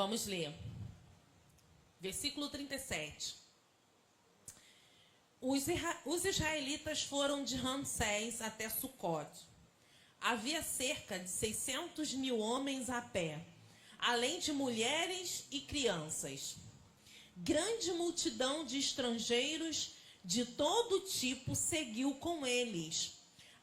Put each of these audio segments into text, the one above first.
Vamos ler. Versículo 37. Os israelitas foram de Ramsés até Sucote. Havia cerca de 600 mil homens a pé, além de mulheres e crianças. Grande multidão de estrangeiros de todo tipo seguiu com eles,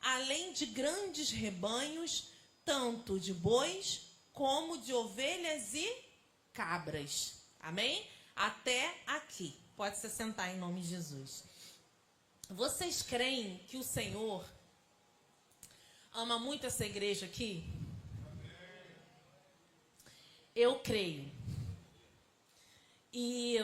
além de grandes rebanhos, tanto de bois como de ovelhas e cabras. Amém? Até aqui. Pode se sentar em nome de Jesus. Vocês creem que o Senhor ama muito essa igreja aqui? Eu creio. E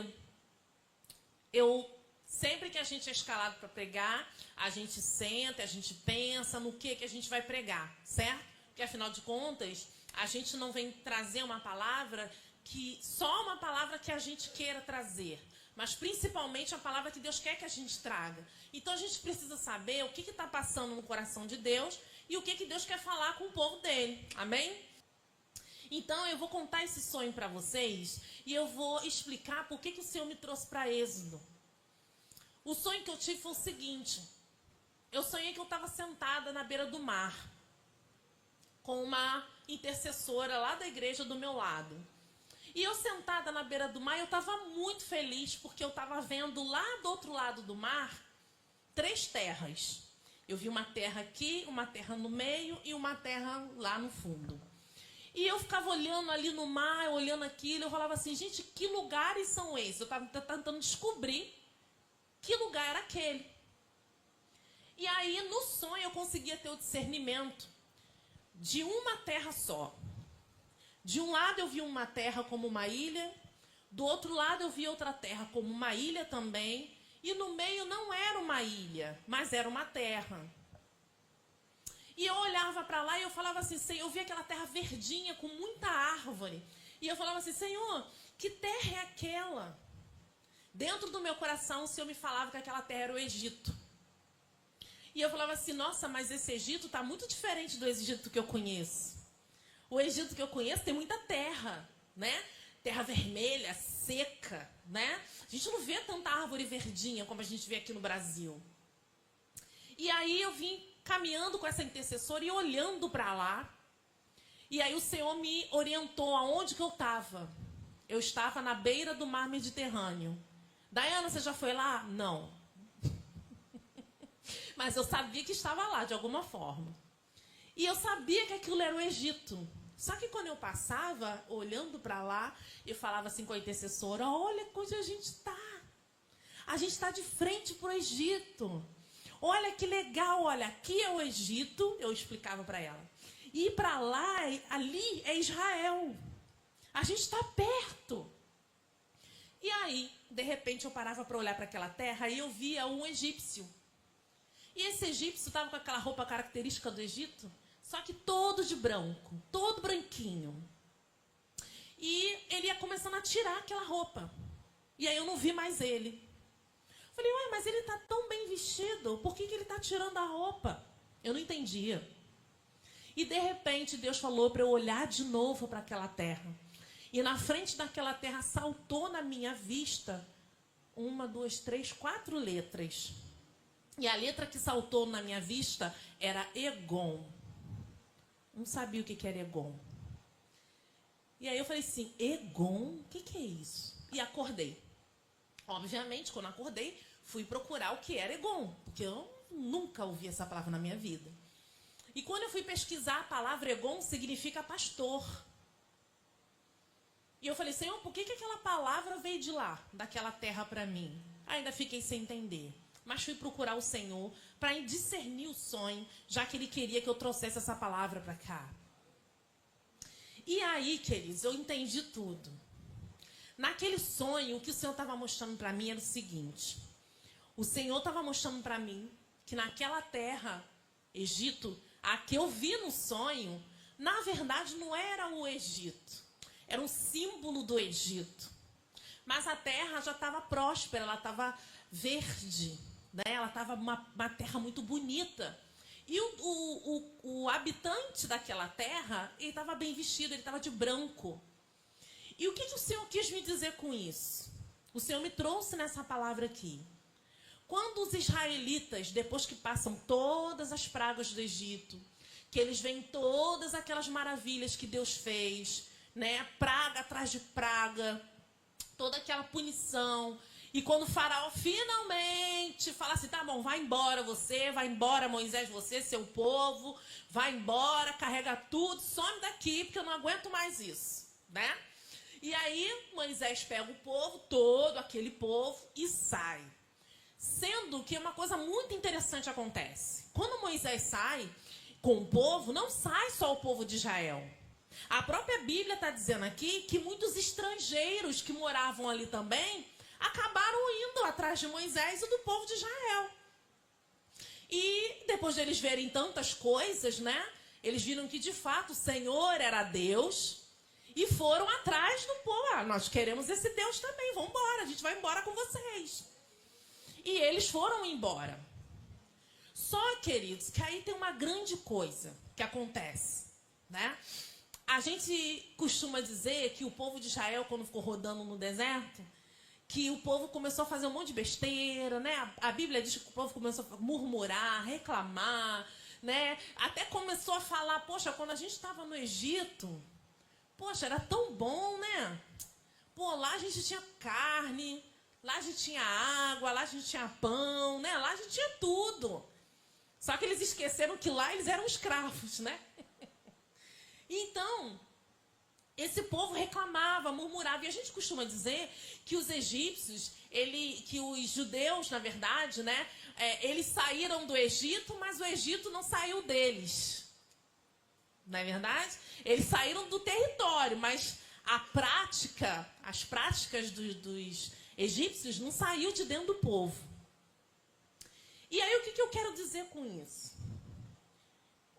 sempre que a gente é escalado para pregar, a gente senta, a gente pensa no que a gente vai pregar, certo? Porque afinal de contas, a gente não vem trazer uma palavra só uma palavra que a gente queira trazer, mas principalmente a palavra que Deus quer que a gente traga. Então a gente precisa saber o que está passando no coração de Deus e o que Deus quer falar com o povo dele. Amém? Então eu vou contar esse sonho para vocês e eu vou explicar por que o Senhor me trouxe para Êxodo. O sonho que eu tive foi o seguinte: eu sonhei que eu estava sentada na beira do mar com uma intercessora lá da igreja do meu lado. E eu sentada na beira do mar, eu estava muito feliz porque eu estava vendo lá do outro lado do mar 3 terras. Eu vi uma terra aqui, uma terra no meio e uma terra lá no fundo. E eu ficava olhando ali no mar, olhando aquilo, eu falava assim, gente, que lugares são esses? Eu estava tentando descobrir que lugar era aquele. E aí, no sonho, eu conseguia ter o discernimento de uma terra só. De um lado eu vi uma terra como uma ilha, do outro lado eu vi outra terra como uma ilha também, e no meio não era uma ilha, mas era uma terra. E eu olhava para lá e eu falava assim, Senhor, eu vi aquela terra verdinha com muita árvore. E eu falava assim, Senhor, que terra é aquela? Dentro do meu coração o Senhor me falava que aquela terra era o Egito. E eu falava assim, nossa, mas esse Egito está muito diferente do Egito que eu conheço. O Egito que eu conheço tem muita terra, né? Terra vermelha, seca, né? A gente não vê tanta árvore verdinha como a gente vê aqui no Brasil. E aí eu vim caminhando com essa intercessora e olhando para lá. E aí o Senhor me orientou aonde que eu estava. Eu estava na beira do mar Mediterrâneo. Daiana, você já foi lá? Não. Mas eu sabia que estava lá, de alguma forma. E eu sabia que aquilo era o Egito. Só que quando eu passava, olhando para lá, eu falava assim com a intercessora, olha onde a gente está. A gente está de frente para o Egito. Olha que legal, olha, aqui é o Egito, eu explicava para ela. E para lá, ali é Israel. A gente está perto. E aí, de repente, eu parava para olhar para aquela terra e eu via um egípcio. E esse egípcio estava com aquela roupa característica do Egito, só que todo de branco, todo branquinho. E ele ia começando a tirar aquela roupa. E aí eu não vi mais ele. Falei, ué, mas ele está tão bem vestido, por que ele está tirando a roupa? Eu não entendia. E de repente Deus falou para eu olhar de novo para aquela terra. E na frente daquela terra saltou na minha vista 1, 2, 3, 4 letras. E a letra que saltou na minha vista era Egon. Não sabia o que era Egon. E aí eu falei assim, Egon? O que é isso? E acordei. Obviamente, quando acordei, fui procurar o que era Egon. Porque eu nunca ouvi essa palavra na minha vida. E quando eu fui pesquisar, a palavra Egon significa pastor. E eu falei, Senhor, por que aquela palavra veio de lá, daquela terra para mim? Ainda fiquei sem entender. Mas fui procurar o Senhor para discernir o sonho, já que Ele queria que eu trouxesse essa palavra para cá. E aí, queridos, eu entendi tudo. Naquele sonho, o que o Senhor estava mostrando para mim era o seguinte. O Senhor estava mostrando para mim que naquela terra, Egito, a que eu vi no sonho, na verdade não era o Egito. Era um símbolo do Egito. Mas a terra já estava próspera, ela estava verde, né? Ela estava uma terra muito bonita. E o habitante daquela terra, ele estava bem vestido, ele estava de branco. E o que o Senhor quis me dizer com isso? O Senhor me trouxe nessa palavra aqui. Quando os israelitas, depois que passam todas as pragas do Egito, que eles veem todas aquelas maravilhas que Deus fez, né? Praga atrás de praga, toda aquela punição. E quando o faraó finalmente fala assim, tá bom, vai embora Moisés, você, seu povo, vai embora, carrega tudo, some daqui, porque eu não aguento mais isso, né? E aí Moisés pega o povo, todo aquele povo, e sai. Sendo que uma coisa muito interessante acontece. Quando Moisés sai com o povo, não sai só o povo de Israel. A própria Bíblia está dizendo aqui que muitos estrangeiros que moravam ali também acabaram indo atrás de Moisés e do povo de Israel. E depois de eles verem tantas coisas, né? Eles viram que de fato o Senhor era Deus e foram atrás do povo. Ah, nós queremos esse Deus também, vamos embora, a gente vai embora com vocês. E eles foram embora. Só, queridos, que aí tem uma grande coisa que acontece, né? A gente costuma dizer que o povo de Israel, quando ficou rodando no deserto, que o povo começou a fazer um monte de besteira, né? A Bíblia diz que o povo começou a murmurar, reclamar, né? Até começou a falar, poxa, quando a gente estava no Egito, poxa, era tão bom, né? Pô, lá a gente tinha carne, lá a gente tinha água, lá a gente tinha pão, né? Lá a gente tinha tudo. Só que eles esqueceram que lá eles eram escravos, né? Então, esse povo reclamava, murmurava. E a gente costuma dizer que os egípcios, que os judeus, na verdade, né? Eles saíram do Egito, mas o Egito não saiu deles. Não é verdade? Eles saíram do território, mas as práticas dos egípcios não saiu de dentro do povo. E aí o que eu quero dizer com isso?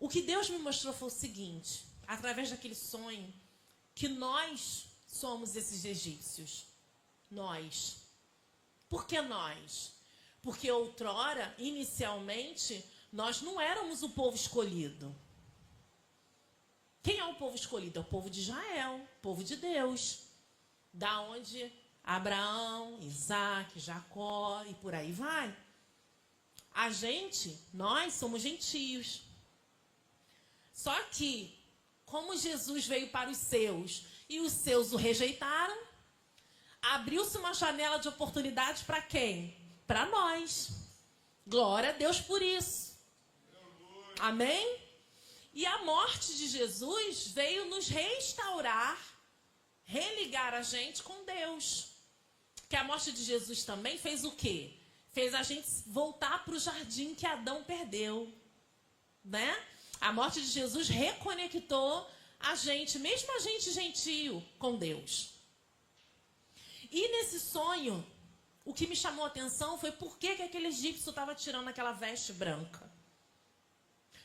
O que Deus me mostrou foi o seguinte, através daquele sonho, que nós somos esses egípcios. Nós. Por que nós? Porque outrora, inicialmente, nós não éramos o povo escolhido. Quem é o povo escolhido? É o povo de Israel, o povo de Deus. Da onde Abraão, Isaac, Jacó e por aí vai. Nós somos gentios. Só que, como Jesus veio para os seus e os seus o rejeitaram, abriu-se uma janela de oportunidade para quem? Para nós. Glória a Deus por isso. Amém? E a morte de Jesus veio nos restaurar, religar a gente com Deus. Que a morte de Jesus também fez o quê? Fez a gente voltar para o jardim que Adão perdeu, né? A morte de Jesus reconectou a gente, mesmo a gente gentio, com Deus. E nesse sonho, o que me chamou a atenção foi por que aquele egípcio estava tirando aquela veste branca.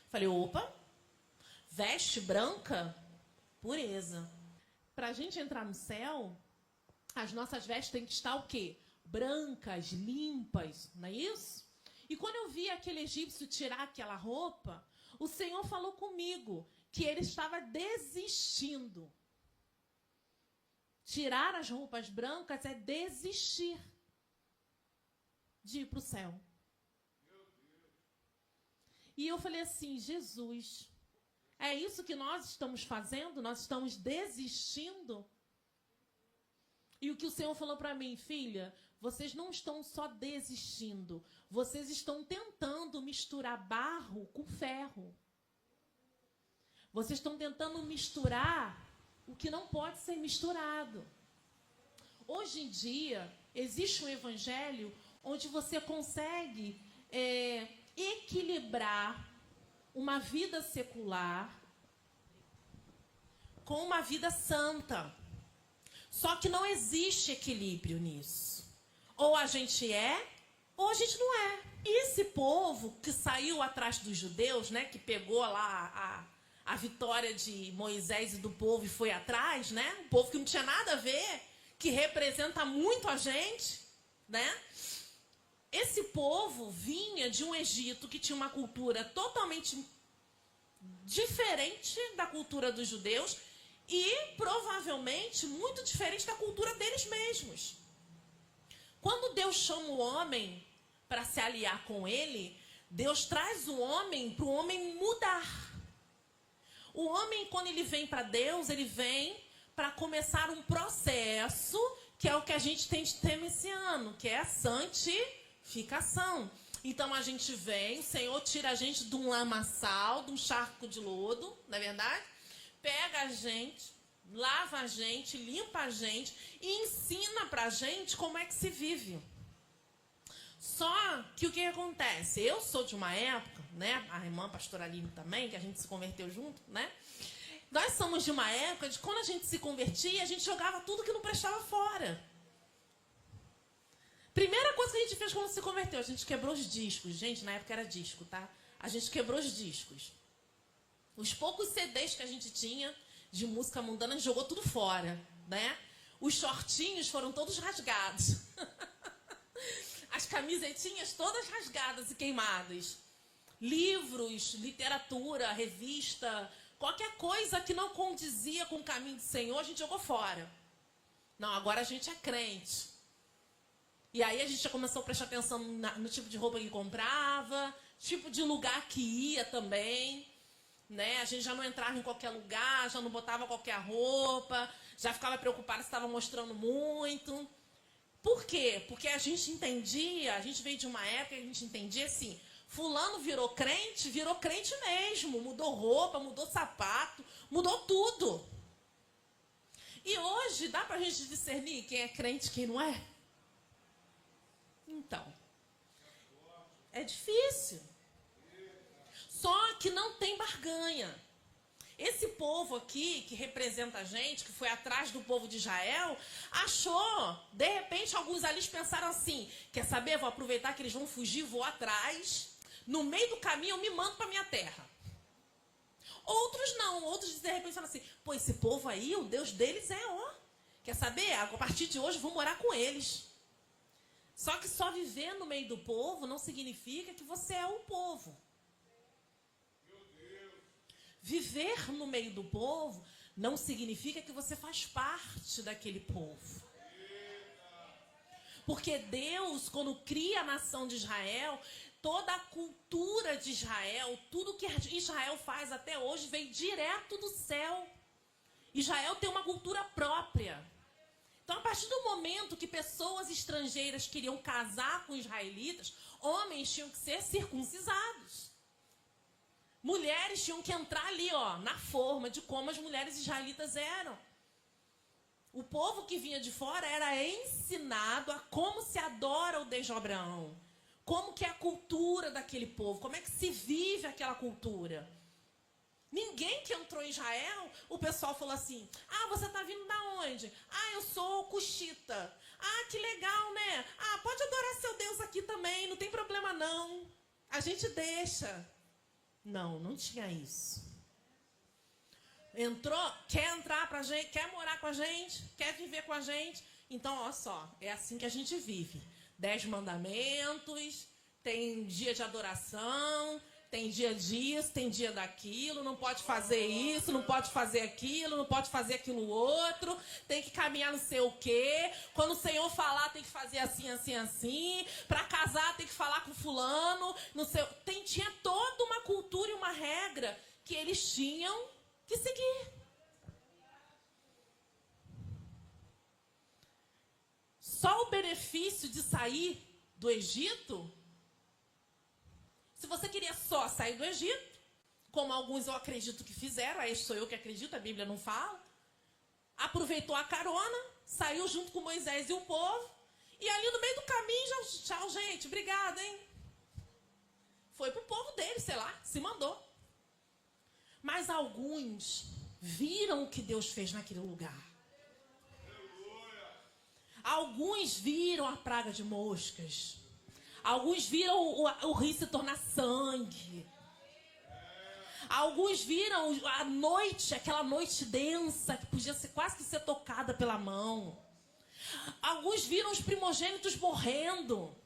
Falei, opa, veste branca? Pureza. Para a gente entrar no céu, as nossas vestes têm que estar o quê? Brancas, limpas, não é isso? E quando eu vi aquele egípcio tirar aquela roupa, o Senhor falou comigo que ele estava desistindo. Tirar as roupas brancas é desistir de ir para o céu. E eu falei assim, Jesus, é isso que nós estamos fazendo? Nós estamos desistindo? E o que o Senhor falou para mim, filha, vocês não estão só desistindo, vocês estão tentando misturar barro com ferro. Vocês estão tentando misturar o que não pode ser misturado. Hoje em dia, existe um evangelho onde você consegue equilibrar uma vida secular com uma vida santa. Só que não existe equilíbrio nisso. Ou a gente é, ou a gente não é. E esse povo que saiu atrás dos judeus, né, que pegou lá a vitória de Moisés e do povo e foi atrás, né? Um povo que não tinha nada a ver, que representa muito a gente, né? Esse povo vinha de um Egito que tinha uma cultura totalmente diferente da cultura dos judeus e provavelmente muito diferente da cultura deles mesmos. Quando Deus chama o homem para se aliar com ele, Deus traz o homem para o homem mudar. O homem, quando ele vem para Deus, ele vem para começar um processo, que é o que a gente tem de tema esse ano, que é a santificação. Então a gente vem, o Senhor tira a gente de um lamaçal, de um charco de lodo, não é verdade? Pega a gente, lava a gente, limpa a gente e ensina pra gente como é que se vive. Só que o que acontece? Eu sou de uma época, né? A irmã pastora Aline também, que a gente se converteu junto, né? Nós somos de uma época de quando a gente se convertia, a gente jogava tudo que não prestava fora. Primeira coisa que a gente fez quando se converteu, a gente quebrou os discos. Gente, na época era disco, tá? A gente quebrou os discos. Os poucos CDs que a gente tinha de música mundana, a gente jogou tudo fora, né? Os shortinhos foram todos rasgados. As camisetinhas todas rasgadas e queimadas. Livros, literatura, revista, qualquer coisa que não condizia com o caminho do Senhor, a gente jogou fora. Não, agora a gente é crente. E aí a gente já começou a prestar atenção no tipo de roupa que comprava, tipo de lugar que ia também, né? A gente já não entrava em qualquer lugar, já não botava qualquer roupa, já ficava preocupado se estava mostrando muito. Por quê? Porque a gente entendia, a gente veio de uma época que a gente entendia assim, fulano virou crente mesmo, mudou roupa, mudou sapato, mudou tudo. E hoje dá pra gente discernir quem é crente e quem não é? Então, é difícil. Só que não tem barganha. Esse povo aqui, que representa a gente, que foi atrás do povo de Israel, achou, de repente, alguns ali pensaram assim, quer saber, vou aproveitar que eles vão fugir, vou atrás, no meio do caminho eu me mando para minha terra. Outros não, outros de repente falaram assim, pô, esse povo aí, o Deus deles é, ó, quer saber, a partir de hoje vou morar com eles. Só que só viver no meio do povo não significa que você é o povo. Viver no meio do povo não significa que você faz parte daquele povo. Porque Deus, quando cria a nação de Israel, toda a cultura de Israel, tudo que Israel faz até hoje, vem direto do céu. Israel tem uma cultura própria. Então, a partir do momento que pessoas estrangeiras queriam casar com israelitas, homens tinham que ser circuncisados. Mulheres tinham que entrar ali, ó, na forma de como as mulheres israelitas eram. O povo que vinha de fora era ensinado a como se adora o Deus de Abraão. Como que é a cultura daquele povo, como é que se vive aquela cultura. Ninguém que entrou em Israel, o pessoal falou assim, ah, você está vindo da onde? Ah, eu sou cuxita. Ah, que legal, né? Ah, pode adorar seu Deus aqui também, não tem problema não. A gente deixa. Não, não tinha isso. Entrou, quer entrar pra gente, quer morar com a gente, quer viver com a gente. Então, olha só, é assim que a gente vive. 10 mandamentos, tem dia de adoração, tem dia disso, tem dia daquilo, não pode fazer isso, não pode fazer aquilo, não pode fazer aquilo outro, tem que caminhar não sei o quê. Quando o Senhor falar, tem que fazer assim, assim, assim. Para casar, tem que falar com fulano. Não sei, tinha toda uma cultura e uma regra que eles tinham que seguir. Só o benefício de sair do Egito... Se você queria só sair do Egito, como alguns eu acredito que fizeram, aí sou eu que acredito, a Bíblia não fala, aproveitou a carona, saiu junto com Moisés e o povo, e ali no meio do caminho, já, tchau, gente, obrigado, hein? Foi pro povo dele, sei lá, se mandou. Mas alguns viram o que Deus fez naquele lugar. Alguns viram a praga de moscas. Alguns viram o rio se tornar sangue. Alguns viram a noite, aquela noite densa, que podia ser quase que ser tocada pela mão. Alguns viram os primogênitos morrendo.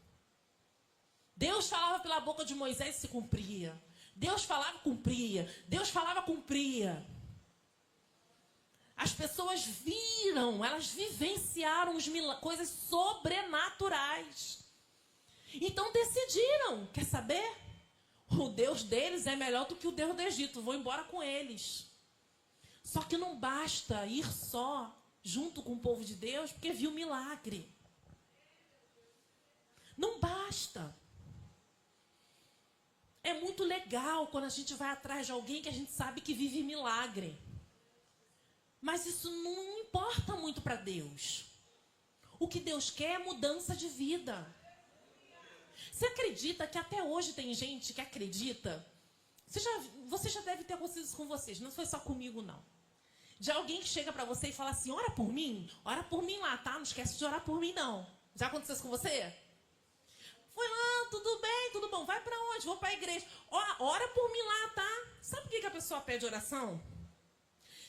Deus falava pela boca de Moisés e se cumpria. Deus falava, cumpria. Deus falava, cumpria. As pessoas viram, elas vivenciaram coisas sobrenaturais. Então decidiram, quer saber? O Deus deles é melhor do que o Deus do Egito, vou embora com eles. Só que não basta ir só junto com o povo de Deus, porque viu milagre. Não basta. É muito legal quando a gente vai atrás de alguém que a gente sabe que vive milagre. Mas isso não importa muito para Deus. O que Deus quer é mudança de vida. Você acredita que até hoje tem gente que acredita? Você já deve ter acontecido isso com vocês, não foi só comigo, não. De alguém que chega para você e fala assim, ora por mim lá, tá? Não esquece de orar por mim, não. Já aconteceu isso com você? Foi lá, tudo bem, tudo bom. Vai para onde? Vou para a igreja. Ora por mim lá, tá? Sabe por que a pessoa pede oração?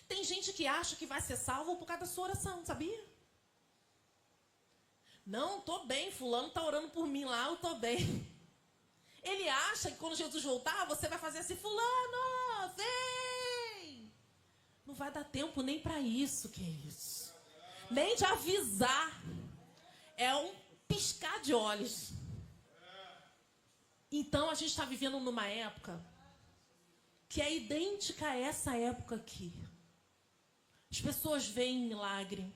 Tem gente que acha que vai ser salvo por causa da sua oração, sabia? Não, tô bem, fulano tá orando por mim lá, eu tô bem. Ele acha que quando Jesus voltar, você vai fazer assim, fulano, vem! Não vai dar tempo nem para isso, que é isso. Nem de avisar. É um piscar de olhos. Então, a gente está vivendo numa época que é idêntica a essa época aqui. As pessoas veem milagre.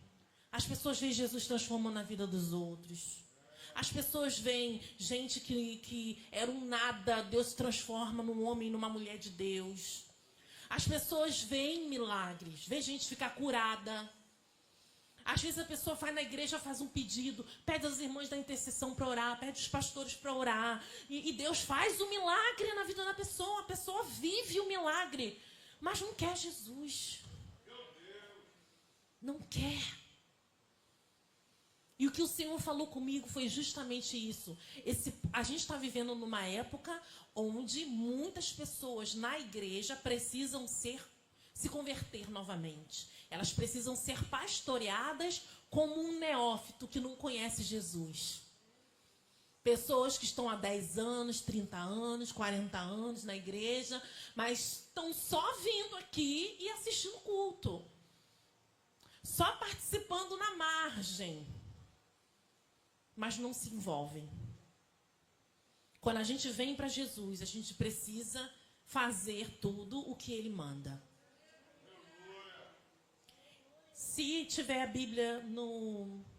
As pessoas veem Jesus transformando a vida dos outros. As pessoas veem gente que era um nada, Deus se transforma num homem, numa mulher de Deus. As pessoas veem milagres, veem gente ficar curada. Às vezes a pessoa vai na igreja, faz um pedido, pede aos irmãos da intercessão para orar, pede os pastores para orar. E Deus faz o milagre na vida da pessoa. A pessoa vive o milagre, mas não quer Jesus. Não quer. E o que o Senhor falou comigo foi justamente isso. A gente está vivendo numa época onde muitas pessoas na igreja precisam se converter novamente. Elas precisam ser pastoreadas como um neófito que não conhece Jesus. Pessoas que estão há 10 anos, 30 anos, 40 anos na igreja, mas estão só vindo aqui e assistindo culto. Só participando na margem. Mas não se envolvem. Quando a gente vem para Jesus, a gente precisa fazer tudo o que Ele manda. Se tiver a Bíblia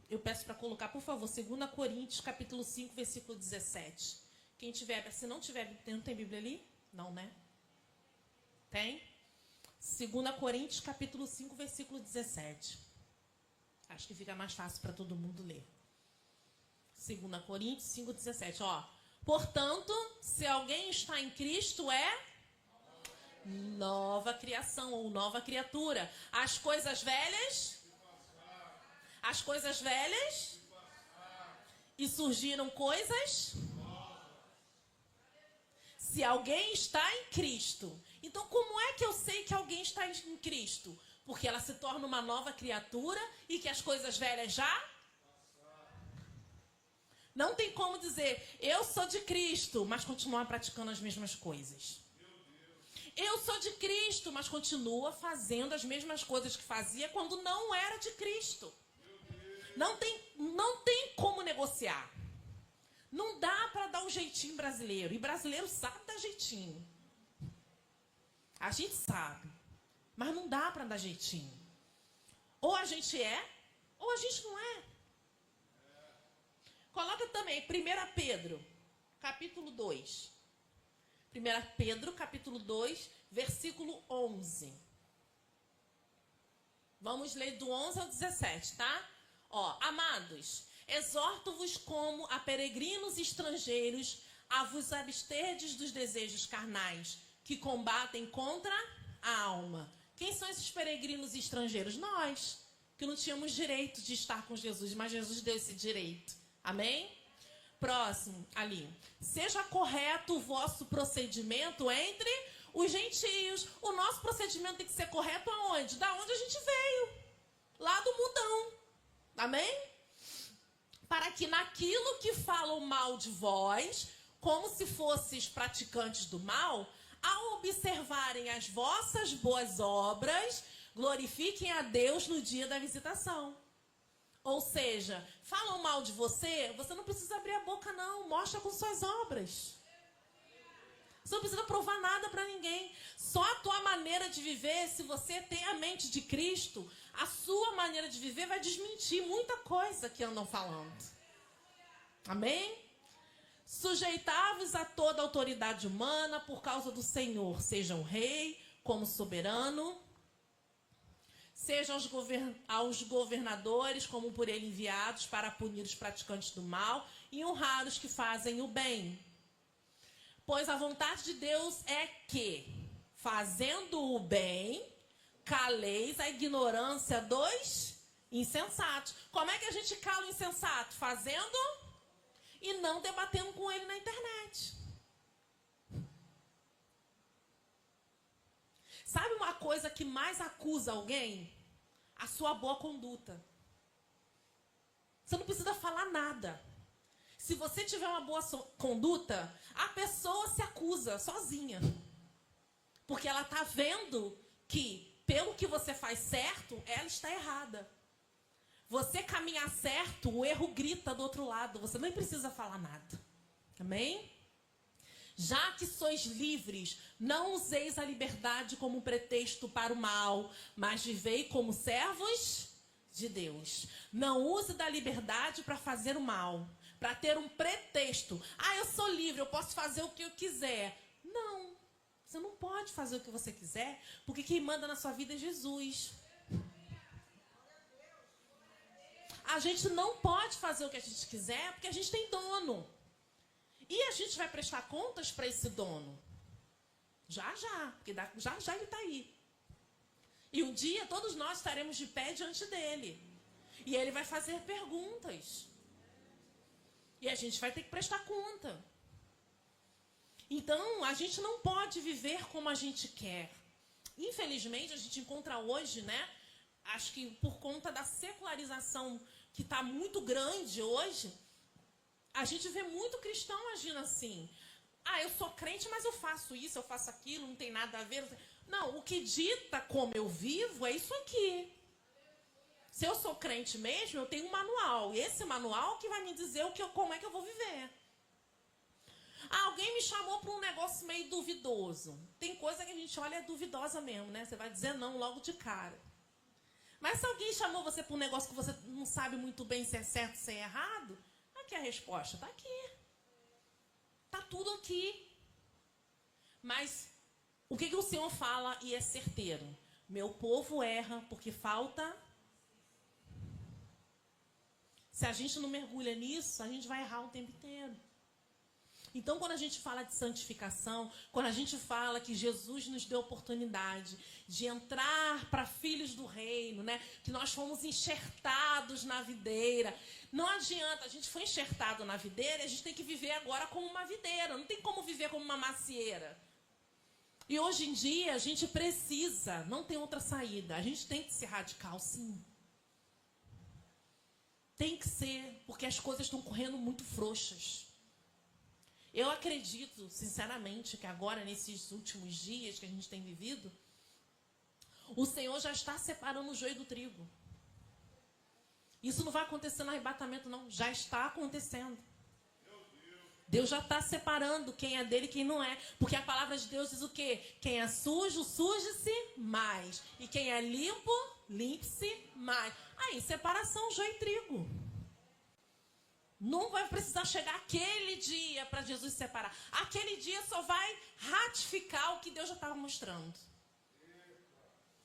eu peço para colocar, por favor, 2 Coríntios, capítulo 5, versículo 17. Quem tiver, se não tiver, não tem Bíblia ali? Não, né? Tem? 2 Coríntios, capítulo 5, versículo 17. Acho que fica mais fácil para todo mundo ler. 2 Coríntios 5, 17. Portanto, se alguém está em Cristo, é nova criação ou nova criatura. As coisas velhas e surgiram coisas. Se alguém está em Cristo. Então, como é que eu sei que alguém está em Cristo? Porque ela se torna uma nova criatura e que as coisas velhas já... Não tem como dizer, eu sou de Cristo, mas continuar praticando as mesmas coisas. Eu sou de Cristo, mas continua fazendo as mesmas coisas que fazia quando não era de Cristo. Não tem como negociar. Não dá para dar um jeitinho brasileiro. E brasileiro sabe dar jeitinho. A gente sabe. Mas não dá para dar jeitinho. Ou a gente é, ou a gente não é. Coloca também 1 Pedro, capítulo 2. 1 Pedro, capítulo 2, versículo 11. Vamos ler do 11 ao 17, tá? Amados, exorto-vos como a peregrinos estrangeiros a vos absterdes dos desejos carnais que combatem contra a alma. Quem são esses peregrinos estrangeiros? Nós, que não tínhamos direito de estar com Jesus, mas Jesus deu esse direito. Amém? Próximo, ali. Seja correto o vosso procedimento entre os gentios. O nosso procedimento tem que ser correto aonde? Da onde a gente veio. Lá do mundão. Amém? Para que naquilo que falam mal de vós, como se fosseis praticantes do mal, ao observarem as vossas boas obras, Glorifiquem a Deus no dia da visitação. Ou seja, falam mal de você, você não precisa abrir a boca não, mostra com suas obras. Você não precisa provar nada para ninguém. Só a tua maneira de viver, se você tem a mente de Cristo, a sua maneira de viver vai desmentir muita coisa que andam falando. Amém? Sujeitai-vos a toda autoridade humana por causa do Senhor. Sejam rei como soberano. Sejam aos governadores como por ele enviados para punir os praticantes do mal e honrar os que fazem o bem. Pois a vontade de Deus é que, fazendo o bem, caleis a ignorância dos insensatos. Como é que a gente cala o insensato? Fazendo e não debatendo com ele na internet. Sabe uma coisa que mais acusa alguém? A sua boa conduta. Você não precisa falar nada. Se você tiver uma boa conduta, a pessoa se acusa sozinha. Porque ela está vendo que, pelo que você faz certo, ela está errada. Você caminhar certo, o erro grita do outro lado. Você nem precisa falar nada. Amém? Já que sois livres, não useis a liberdade como pretexto para o mal, mas vivei como servos de Deus. Não use da liberdade para fazer o mal, para ter um pretexto. Ah, eu sou livre, eu posso fazer o que eu quiser. Não, você não pode fazer o que você quiser, porque quem manda na sua vida é Jesus. A gente não pode fazer o que a gente quiser, porque a gente tem dono. E a gente vai prestar contas para esse dono. Já, porque já ele está aí. E um dia todos nós estaremos de pé diante dele. E ele vai fazer perguntas. E a gente vai ter que prestar conta. Então, a gente não pode viver como a gente quer. Infelizmente, a gente encontra hoje, né? Acho que por conta da secularização que está muito grande hoje, a gente vê muito cristão agindo assim. Ah, eu sou crente, mas eu faço isso, eu faço aquilo, não tem nada a ver. Não, o que dita como eu vivo é isso aqui. Se eu sou crente mesmo, eu tenho um manual. E esse manual que vai me dizer como é que eu vou viver. Ah, alguém me chamou para um negócio meio duvidoso. Tem coisa que a gente olha é duvidosa mesmo, né? Você vai dizer não logo de cara. Mas se alguém chamou você para um negócio que você não sabe muito bem se é certo, se é errado, aqui a resposta está aqui. Está tudo aqui. Mas o que o Senhor fala e é certeiro? Meu povo erra porque falta. Se a gente não mergulha nisso, a gente vai errar o tempo inteiro. Então, quando a gente fala de santificação, quando a gente fala que Jesus nos deu oportunidade de entrar para filhos do reino, né? Que nós fomos enxertados na videira. Não adianta, a gente foi enxertado na videira e a gente tem que viver agora como uma videira. Não tem como viver como uma macieira. E hoje em dia a gente precisa, não tem outra saída. A gente tem que ser radical, sim. Tem que ser, porque as coisas estão correndo muito frouxas. Eu acredito, sinceramente, que agora, nesses últimos dias que a gente tem vivido, o Senhor já está separando o joio do trigo. Isso não vai acontecer no arrebatamento, não. Já está acontecendo. Deus já está separando quem é dele e quem não é. Porque a palavra de Deus diz o quê? Quem é sujo, suje-se mais. E quem é limpo, limpe-se mais. Aí, separação, joio e trigo. Não vai precisar chegar aquele dia para Jesus separar. Aquele dia só vai ratificar o que Deus já estava mostrando.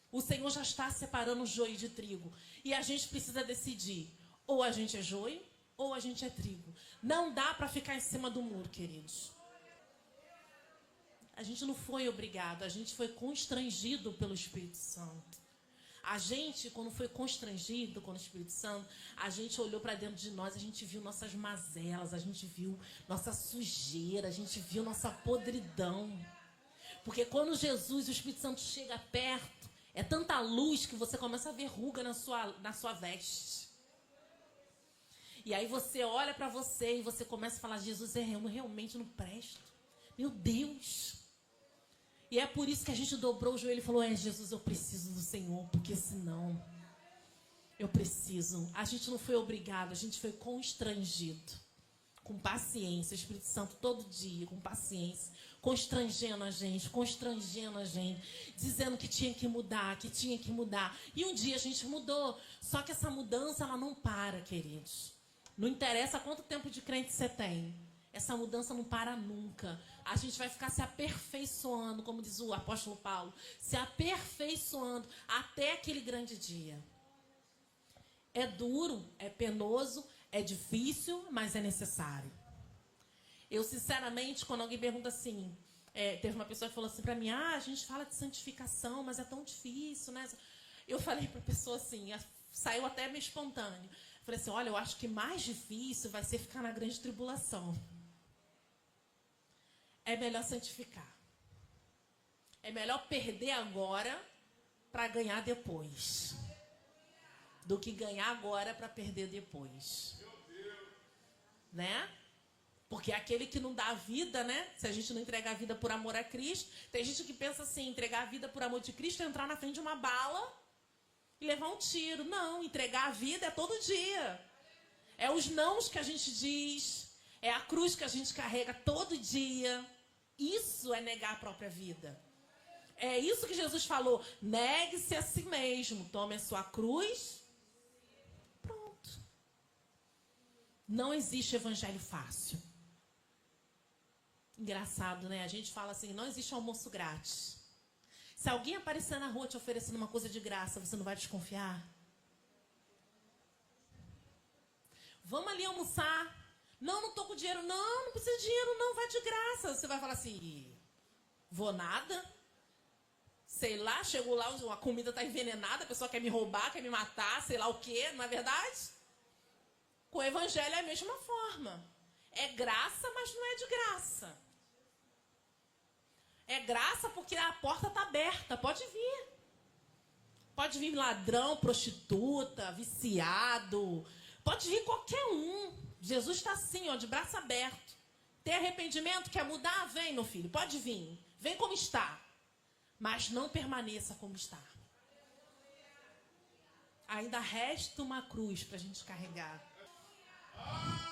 O Senhor já está separando o joio de trigo. E a gente precisa decidir. Ou a gente é joio, ou a gente é trigo. Não dá para ficar em cima do muro, queridos. A gente não foi obrigado, a gente foi constrangido pelo Espírito Santo. A gente, quando foi constrangido com o Espírito Santo, a gente olhou para dentro de nós, a gente viu nossas mazelas, a gente viu nossa sujeira, a gente viu nossa podridão. Porque quando Jesus e o Espírito Santo chega perto, é tanta luz que você começa a ver ruga na sua veste. E aí você olha para você e você começa a falar, Jesus, eu realmente não presto. Meu Deus. E é por isso que a gente dobrou o joelho e falou, Jesus, eu preciso do Senhor, porque senão eu preciso. A gente não foi obrigado, a gente foi constrangido. Com paciência, o Espírito Santo todo dia, com paciência, constrangendo a gente, dizendo que tinha que mudar, E um dia a gente mudou. Só que essa mudança, ela não para, queridos. Não interessa quanto tempo de crente você tem. Essa mudança não para nunca. A gente vai ficar se aperfeiçoando, como diz o apóstolo Paulo, se aperfeiçoando até aquele grande dia. É duro, é penoso, é difícil, mas é necessário. Eu, sinceramente, quando alguém pergunta assim, teve uma pessoa que falou assim para mim, a gente fala de santificação, mas é tão difícil, né? Eu falei para a pessoa assim, saiu até meio espontâneo. Falei assim, olha, eu acho que mais difícil vai ser ficar na grande tribulação. É melhor santificar. É melhor perder agora para ganhar depois. Do que ganhar agora para perder depois. Né? Porque aquele que não dá a vida, né? Se a gente não entregar a vida por amor a Cristo, tem gente que pensa assim, entregar a vida por amor de Cristo é entrar na frente de uma bala e levar um tiro. Não, entregar a vida é todo dia. É os nãos que a gente diz, é a cruz que a gente carrega todo dia. Isso é negar a própria vida. É isso que Jesus falou, negue-se a si mesmo, tome a sua cruz. Não existe evangelho fácil. Engraçado, né? A gente fala assim, não existe almoço grátis. Se alguém aparecer na rua te oferecendo uma coisa de graça, você não vai desconfiar? Vamos ali almoçar. Não tô com dinheiro. Não precisa de dinheiro, não. Vai de graça. Você vai falar assim, vou nada. Sei lá, chegou lá, a comida tá envenenada, a pessoa quer me roubar, quer me matar, sei lá o quê, não é verdade? Com o evangelho é a mesma forma. É graça, mas não é de graça. É graça porque a porta está aberta. Pode vir. Pode vir ladrão, prostituta, viciado. Pode vir qualquer um. Jesus está assim, ó, de braço aberto. Tem arrependimento? Quer mudar? Vem, meu filho. Pode vir. Vem como está. Mas não permaneça como está. Ainda resta uma cruz para a gente carregar.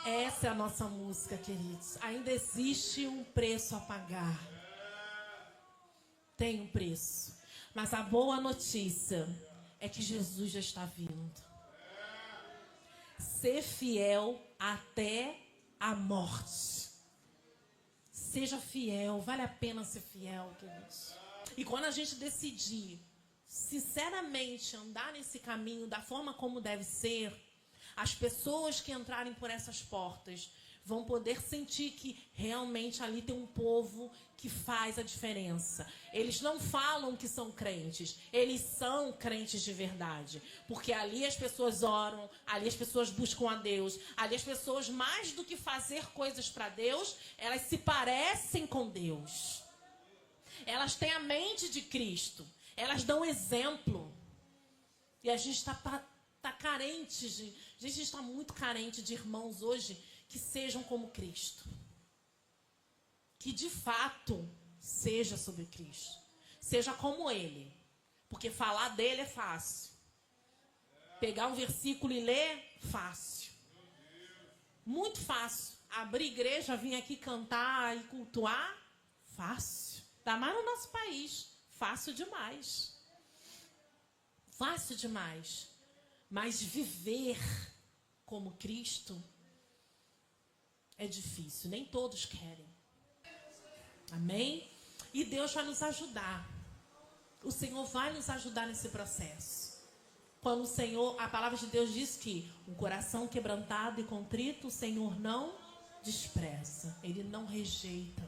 Essa é a nossa música, queridos. Ainda existe um preço a pagar. Tem um preço. Mas a boa notícia é que Jesus já está vindo. Ser fiel até a morte. Seja fiel. Vale a pena ser fiel, queridos. E quando a gente decidir, sinceramente, andar nesse caminho da forma como deve ser, as pessoas que entrarem por essas portas vão poder sentir que realmente ali tem um povo que faz a diferença. Eles não falam que são crentes, eles são crentes de verdade. Porque ali as pessoas oram, ali as pessoas buscam a Deus, ali as pessoas, mais do que fazer coisas para Deus, elas se parecem com Deus. Elas têm a mente de Cristo, elas dão exemplo. E a gente está carente de... A gente está muito carente de irmãos hoje que sejam como Cristo. Que de fato seja sobre Cristo. Seja como Ele. Porque falar dele é fácil. Pegar um versículo e ler, fácil. Muito fácil. Abrir igreja, vir aqui cantar e cultuar, fácil. Ainda mais no nosso país. Fácil demais. Fácil demais. Mas viver como Cristo é difícil. Nem todos querem. Amém? E Deus vai nos ajudar. O Senhor vai nos ajudar nesse processo. Quando o Senhor, a palavra de Deus diz que um coração quebrantado e contrito, o Senhor não despreza. Ele não rejeita.